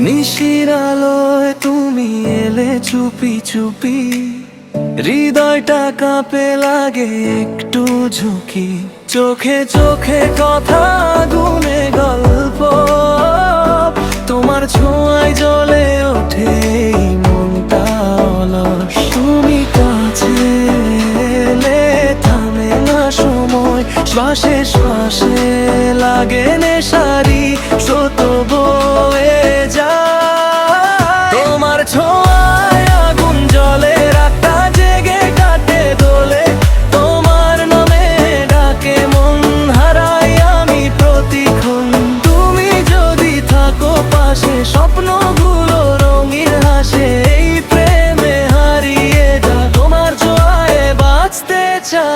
নিশির আলোয় তুমি এলে চুপি চুপি, হৃদয়টা কাঁপে লাগে একটু ঝুঁকি। চোখে চোখে কথা গুনে গল্প, তোমার ছোঁয়ায় জ্বলে ওঠে এই মনটা অলস। তুমি কাছে এলে থামে না সময়, শ্বাসে শ্বাসে লাগে নেশারি স্রোত বয়ে যায়। তোমার ছোঁয়ায় আগুন জ্বলে, রাতটা জেগে কাটে দোলে। তোমার নামে ডাকে মন, হারাই আমি প্রতিক্ষণ। তুমি যদি থাকো পাশে, স্বপ্নগুলো রঙিন হাসে। এই প্রেমে হারিয়ে যা, তোমার ছোঁয়ায় বাঁচতে চাই।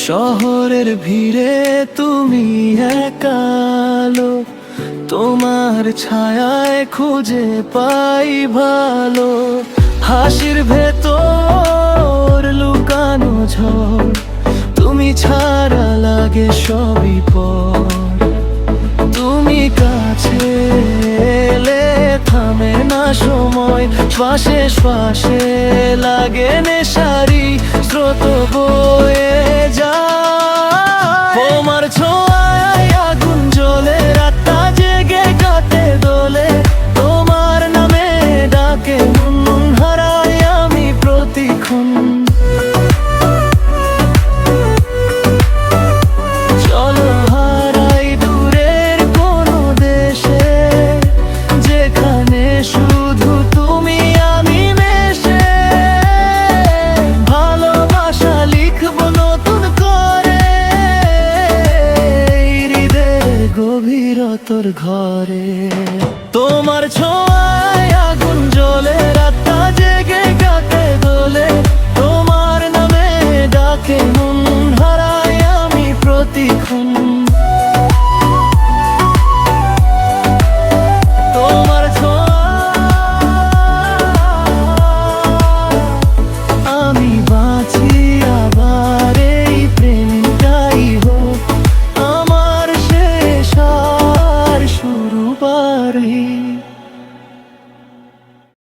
শহরের ভিড়ে তুমি একালো, তোমার ছায়ায় খুঁজে পাই ভালো। হাসির ভেতর লুকানো ঝড়, তুমি ছাড়া লাগে সবই পর। তুমি কাছে এলে থামে না সময়, শ্বাসে শ্বাসে লাগে নেশারি স্রোত বয়ে যায়। তোমার ছোঁয়ায় আগুন জ্বলে, রাতটা জেগে কাটে দোলে। তোমার নামে ডাকে মন, হারাই আমি প্রতিক্ষণ। চলো হারাই দূরের কোনো দেশে, যেখানে শুধু তুমি আমি মেশে। ভালোবাসা লিখবো নতুন করে, হৃদয়ের গভীরতর ঘরে। তোমার ছোঁয়ায় আগুন জ্বলে, রাতটা জেগে কাটে দোলে। তোমার নামে ডাকে মন, হারাই আমি প্রতিক্ষণ। তোমার ছোঁয়ায় আমি বাঁচি, আবার এই প্রেমটাই হোক আমার শেষ আর শুরু বারই।